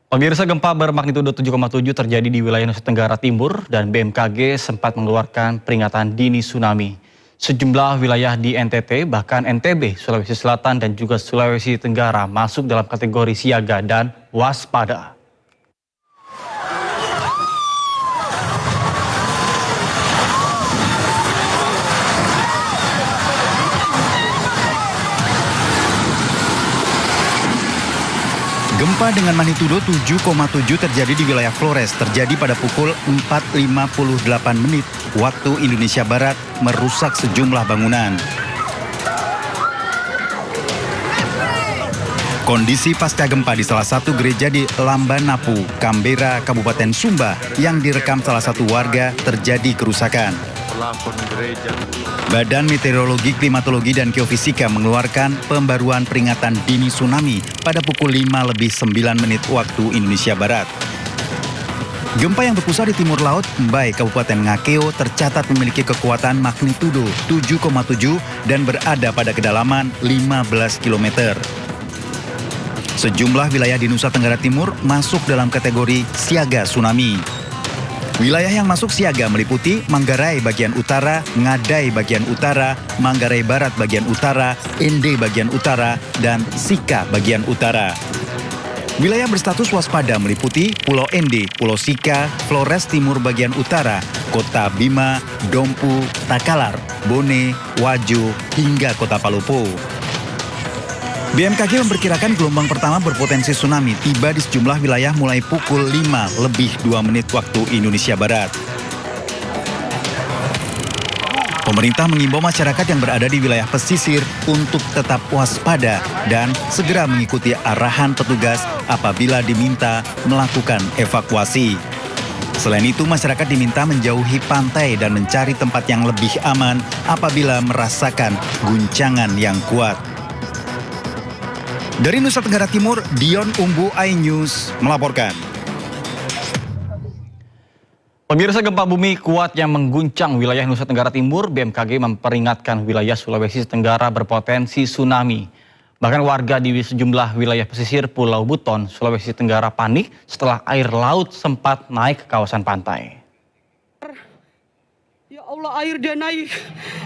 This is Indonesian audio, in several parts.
Pemirsa, gempa bermagnitudo 7,7 terjadi di wilayah Nusa Tenggara Timur dan BMKG sempat mengeluarkan peringatan dini tsunami. Sejumlah wilayah di NTT, bahkan NTB, Sulawesi Selatan dan juga Sulawesi Tenggara masuk dalam kategori siaga dan waspada. Gempa dengan magnitudo 7,7 terjadi di wilayah Flores, terjadi pada pukul 4.58 menit waktu Indonesia Barat, merusak sejumlah bangunan. Kondisi pasca gempa di salah satu gereja di Lambanapu, Kambera, Kabupaten Sumba yang direkam salah satu warga terjadi kerusakan. Badan Meteorologi, Klimatologi, dan Geofisika mengeluarkan pembaruan peringatan dini tsunami pada pukul 5:09 waktu Indonesia Barat. Gempa yang berpusat di timur laut Mbai, Kabupaten Ngakeo tercatat memiliki kekuatan magnitudo 7,7 dan berada pada kedalaman 15 km. Sejumlah wilayah di Nusa Tenggara Timur masuk dalam kategori siaga tsunami. Wilayah yang masuk siaga meliputi Manggarai bagian utara, Ngadai bagian utara, Manggarai Barat bagian utara, Ende bagian utara, dan Sika bagian utara. Wilayah berstatus waspada meliputi Pulau Ende, Pulau Sika, Flores Timur bagian utara, Kota Bima, Dompu, Takalar, Bone, Wajo, hingga Kota Palopo. BMKG memperkirakan gelombang pertama berpotensi tsunami tiba di sejumlah wilayah mulai pukul 5:02 waktu Indonesia Barat. Pemerintah mengimbau masyarakat yang berada di wilayah pesisir untuk tetap waspada dan segera mengikuti arahan petugas apabila diminta melakukan evakuasi. Selain itu, masyarakat diminta menjauhi pantai dan mencari tempat yang lebih aman apabila merasakan guncangan yang kuat. Dari Nusa Tenggara Timur, Dion Umbu iNews melaporkan. Pemirsa, gempa bumi kuat yang mengguncang wilayah Nusa Tenggara Timur, BMKG memperingatkan wilayah Sulawesi Tenggara berpotensi tsunami. Bahkan warga di sejumlah wilayah pesisir Pulau Buton, Sulawesi Tenggara panik setelah air laut sempat naik ke kawasan pantai. Ya Allah, air dia naik.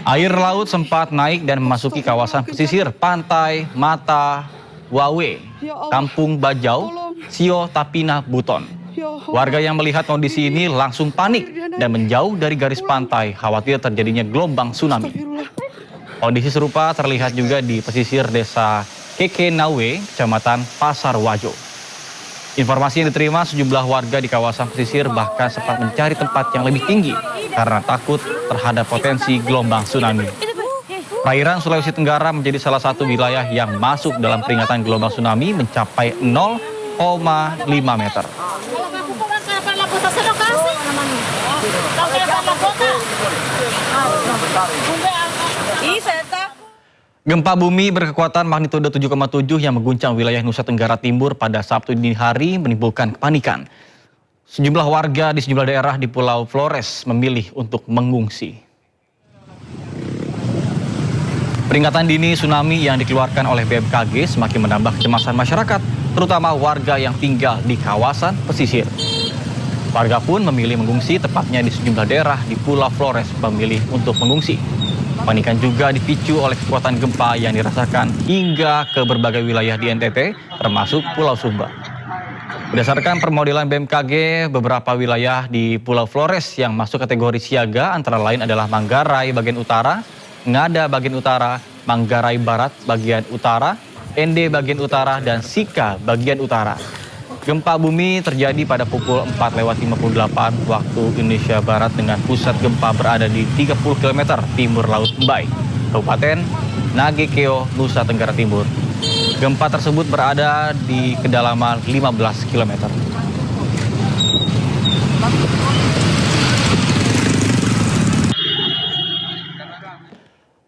Air laut sempat naik dan memasuki kawasan pesisir pantai Mata Wawe, Kampung Bajau, Sio Tapina, Buton. Warga yang melihat kondisi ini langsung panik dan menjauh dari garis pantai, khawatir terjadinya gelombang tsunami. Kondisi serupa terlihat juga di pesisir desa Kekenawe, Kecamatan Pasar Wajo. Informasi yang diterima sejumlah warga di kawasan pesisir bahkan sempat mencari tempat yang lebih tinggi karena takut terhadap potensi gelombang tsunami. Perairan Sulawesi Tenggara menjadi salah satu wilayah yang masuk dalam peringatan gelombang tsunami mencapai 0,5 meter. Gempa bumi berkekuatan magnitudo 7,7 yang mengguncang wilayah Nusa Tenggara Timur pada Sabtu dini hari menimbulkan kepanikan. Sejumlah warga di sejumlah daerah di Pulau Flores memilih untuk mengungsi. Peringatan dini tsunami yang dikeluarkan oleh BMKG semakin menambah kecemasan masyarakat, terutama warga yang tinggal di kawasan pesisir. Warga pun memilih mengungsi, tepatnya di sejumlah daerah di Pulau Flores memilih untuk mengungsi. Kepanikan juga dipicu oleh kekuatan gempa yang dirasakan hingga ke berbagai wilayah di NTT, termasuk Pulau Sumba. Berdasarkan permodelan BMKG, beberapa wilayah di Pulau Flores yang masuk kategori siaga antara lain adalah Manggarai bagian utara, Ngada bagian utara, Manggarai Barat bagian utara, Ende bagian utara, dan Sika bagian utara. Gempa bumi terjadi pada pukul 4:58 waktu Indonesia Barat dengan pusat gempa berada di 30 km timur Laut Mbai, Kabupaten Ngakeo, Nusa Tenggara Timur. Gempa tersebut berada di kedalaman 15 km.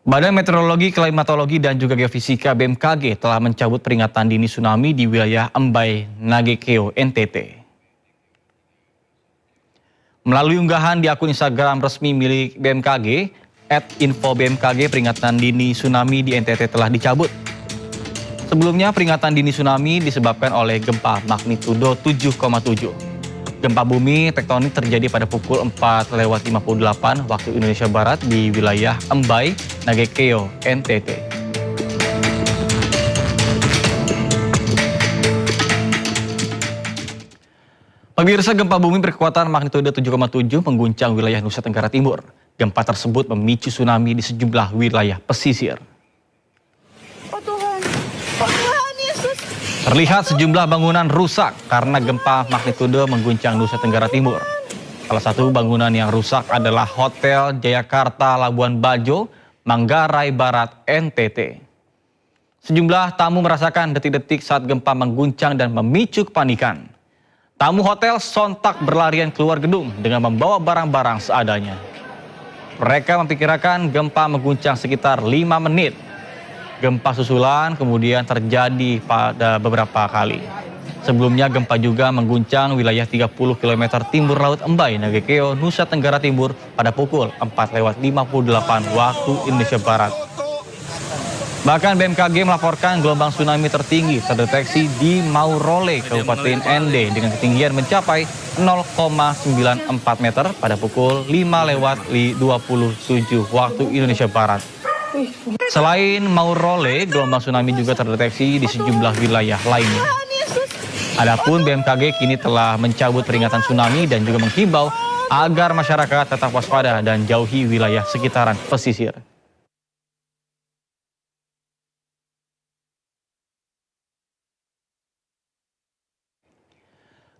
Badan Meteorologi, Klimatologi, dan juga Geofisika BMKG telah mencabut peringatan dini tsunami di wilayah Mbai, Ngakeo, NTT. Melalui unggahan di akun Instagram resmi milik BMKG, @info BMKG, peringatan dini tsunami di NTT telah dicabut. Sebelumnya peringatan dini tsunami disebabkan oleh gempa magnitudo 7,7. Gempa bumi tektonik terjadi pada pukul 4:58 waktu Indonesia Barat di wilayah Embai, Nagekeo, NTT. Pemirsa, gempa bumi berkekuatan magnitudo 7,7 mengguncang wilayah Nusa Tenggara Timur. Gempa tersebut memicu tsunami di sejumlah wilayah pesisir. Oh Tuhan, oh Tuhan Yesus. Terlihat sejumlah bangunan rusak karena gempa magnitudo mengguncang Nusa Tenggara Timur. Salah satu bangunan yang rusak adalah Hotel Jayakarta Labuan Bajo, Manggarai Barat, NTT. Sejumlah tamu merasakan detik-detik saat gempa mengguncang dan memicu kepanikan. Tamu hotel sontak berlarian keluar gedung dengan membawa barang-barang seadanya. Mereka memperkirakan gempa mengguncang sekitar 5 menit. Gempa susulan kemudian terjadi pada beberapa kali. Sebelumnya gempa juga mengguncang wilayah 30 km timur laut Embai, Nagekeo, Nusa Tenggara Timur pada pukul 4:58 waktu Indonesia Barat. Bahkan BMKG melaporkan gelombang tsunami tertinggi terdeteksi di Maurole, Kabupaten Ende dengan ketinggian mencapai 0,94 meter pada pukul 5:27 waktu Indonesia Barat. Selain Maurole, gelombang tsunami juga terdeteksi di sejumlah wilayah lainnya. Adapun BMKG kini telah mencabut peringatan tsunami dan juga menghimbau agar masyarakat tetap waspada dan jauhi wilayah sekitaran pesisir.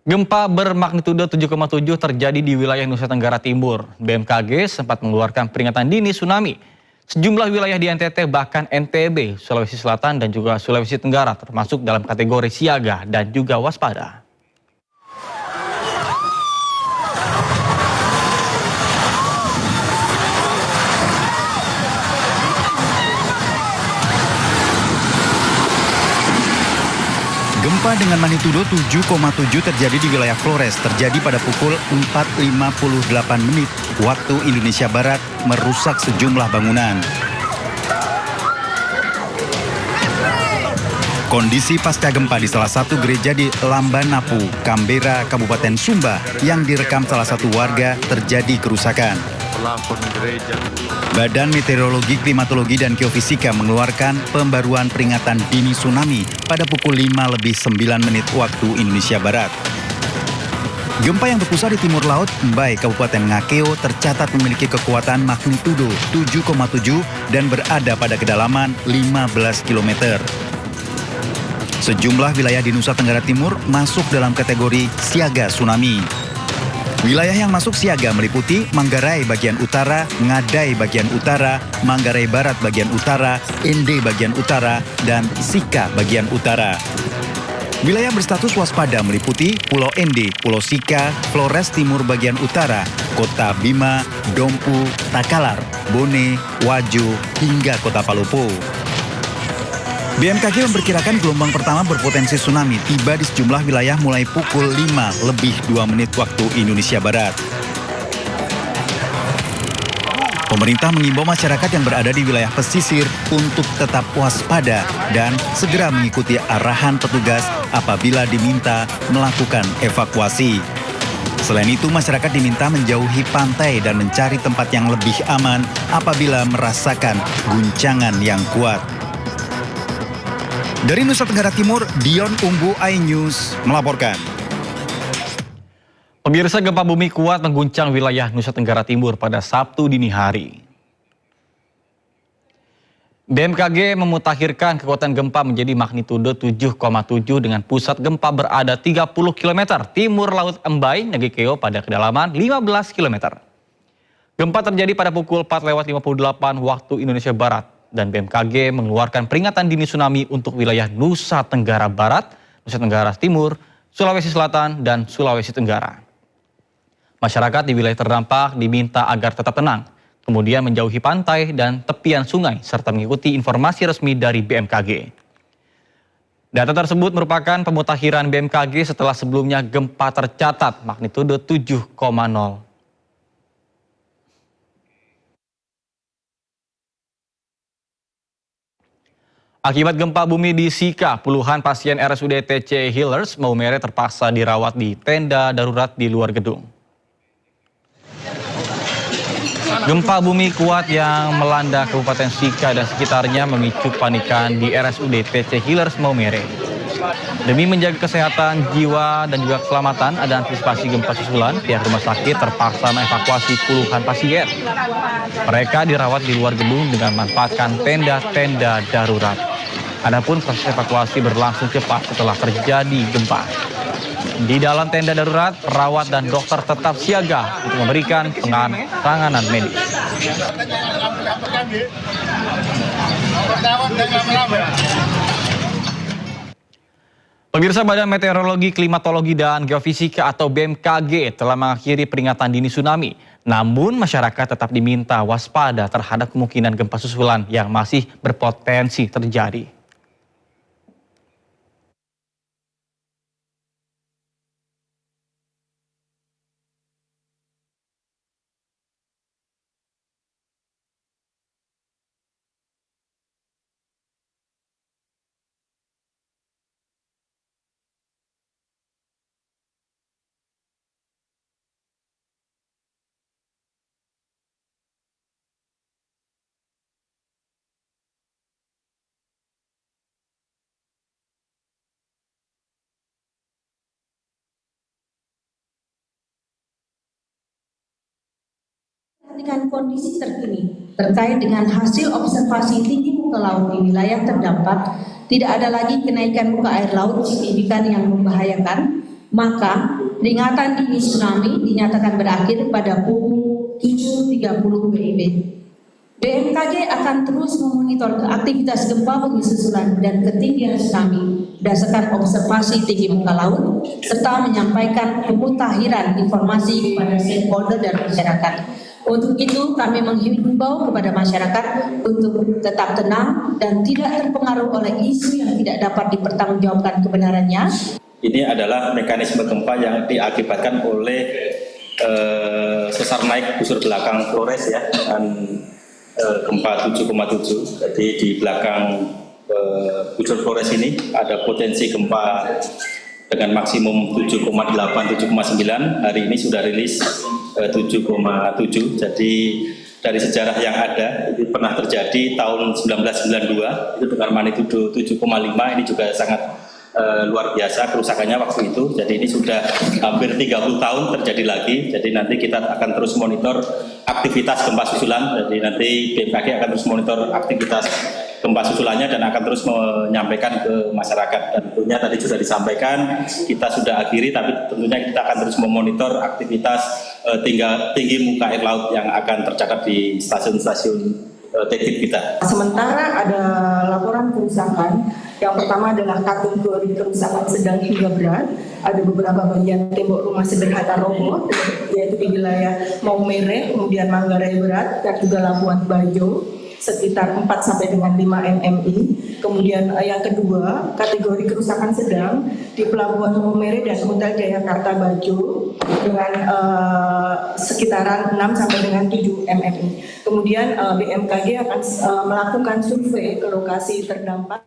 Gempa bermagnitudo 7,7 terjadi di wilayah Nusa Tenggara Timur. BMKG sempat mengeluarkan peringatan dini tsunami. Sejumlah wilayah di NTT bahkan NTB, Sulawesi Selatan dan juga Sulawesi Tenggara termasuk dalam kategori siaga dan juga waspada. Gempa dengan magnitudo 7,7 terjadi di wilayah Flores, terjadi pada pukul 4:58 menit waktu Indonesia Barat, merusak sejumlah bangunan. Kondisi pasca gempa di salah satu gereja di Lambanapu, Canberra, Kabupaten Sumba yang direkam salah satu warga terjadi kerusakan. Badan Meteorologi, Klimatologi, dan Geofisika mengeluarkan pembaruan peringatan dini tsunami pada pukul 5:09 waktu Indonesia Barat. Gempa yang berpusat di timur laut Embai, Kabupaten Ngakeo tercatat memiliki kekuatan magnitudo 7,7 dan berada pada kedalaman 15 km. Sejumlah wilayah di Nusa Tenggara Timur masuk dalam kategori siaga tsunami. Wilayah yang masuk siaga meliputi Manggarai bagian utara, Ngadai bagian utara, Manggarai Barat bagian utara, Ende bagian utara, dan Sika bagian utara. Wilayah berstatus waspada meliputi Pulau Ende, Pulau Sika, Flores Timur bagian utara, Kota Bima, Dompu, Takalar, Bone, Wajo, hingga Kota Palopo. BMKG memperkirakan gelombang pertama berpotensi tsunami tiba di sejumlah wilayah mulai pukul 5:02 waktu Indonesia Barat. Pemerintah mengimbau masyarakat yang berada di wilayah pesisir untuk tetap waspada dan segera mengikuti arahan petugas apabila diminta melakukan evakuasi. Selain itu, masyarakat diminta menjauhi pantai dan mencari tempat yang lebih aman apabila merasakan guncangan yang kuat. Dari Nusa Tenggara Timur, Dion Umbu iNews melaporkan. Pemirsa, gempa bumi kuat mengguncang wilayah Nusa Tenggara Timur pada Sabtu dini hari. BMKG memutakhirkan kekuatan gempa menjadi magnitudo 7,7 dengan pusat gempa berada 30 km timur laut Embai, Nagekeo pada kedalaman 15 km. Gempa terjadi pada pukul 4:58 waktu Indonesia Barat. Dan BMKG mengeluarkan peringatan dini tsunami untuk wilayah Nusa Tenggara Barat, Nusa Tenggara Timur, Sulawesi Selatan, dan Sulawesi Tenggara. Masyarakat di wilayah terdampak diminta agar tetap tenang, kemudian menjauhi pantai dan tepian sungai, serta mengikuti informasi resmi dari BMKG. Data tersebut merupakan pemutakhiran BMKG setelah sebelumnya gempa tercatat magnitudo 7,0. Akibat gempa bumi di Sika, puluhan pasien RSUD TC Healers Maumere terpaksa dirawat di tenda darurat di luar gedung. Gempa bumi kuat yang melanda Kabupaten Sika dan sekitarnya memicu kepanikan di RSUD TC Healers Maumere. Demi menjaga kesehatan jiwa dan juga keselamatan ada antisipasi gempa susulan, pihak rumah sakit terpaksa mengevakuasi puluhan pasien. Mereka dirawat di luar gedung dengan memanfaatkan tenda-tenda darurat. Adapun proses evakuasi berlangsung cepat setelah terjadi gempa. Di dalam tenda darurat, perawat dan dokter tetap siaga untuk memberikan penanganan medis. Pemirsa, Badan Meteorologi, Klimatologi, dan Geofisika atau BMKG telah mengakhiri peringatan dini tsunami. Namun masyarakat tetap diminta waspada terhadap kemungkinan gempa susulan yang masih berpotensi terjadi. Dengan kondisi terkini terkait dengan hasil observasi tinggi muka laut di wilayah terdampak, tidak ada lagi kenaikan muka air laut signifikan yang membahayakan, maka peringatan dini tsunami dinyatakan berakhir pada pukul 7.30 WIB. BMKG akan terus memonitor aktivitas gempa bumi susulan dan ketinggian tsunami berdasarkan observasi tinggi muka laut serta menyampaikan pemutahiran informasi kepada stakeholder dan masyarakat. Untuk itu kami menghimbau kepada masyarakat untuk tetap tenang dan tidak terpengaruh oleh isu yang tidak dapat dipertanggungjawabkan kebenarannya. Ini adalah mekanisme gempa yang diakibatkan oleh sesar naik busur belakang Flores ya, dan gempa 7,7. Jadi di belakang busur Flores ini ada potensi gempa dengan maksimum 7,8, 7,9. Hari ini sudah rilis 7,7. Jadi dari sejarah yang ada, itu pernah terjadi tahun 1992, itu dengan magnitudo 7,5. Ini juga sangat luar biasa kerusakannya waktu itu. Jadi ini sudah hampir 30 tahun terjadi lagi. Jadi nanti kita akan terus monitor aktivitas gempa susulan. Jadi nanti BMKG akan terus monitor aktivitas gempa susulannya dan akan terus menyampaikan ke masyarakat. Dan tentunya tadi sudah disampaikan, kita sudah akhiri, tapi tentunya kita akan terus memonitor aktivitas tinggi muka air laut yang akan tercatat di stasiun-stasiun teknik kita. Sementara ada laporan kerusakan, yang pertama adalah kategori kerusakan sedang hingga berat. Ada beberapa bagian tembok rumah sederhana roboh, yaitu di wilayah Maumere, kemudian Manggarai Barat, dan juga Labuan Bajo, sekitar 4 sampai dengan 5 mmi. Kemudian yang kedua, kategori kerusakan sedang di Pelabuhan Maumere dan Hotel Jayakarta Bajo dengan sekitaran 6 sampai dengan 7 mmi. Kemudian BMKG akan melakukan survei ke lokasi terdampak.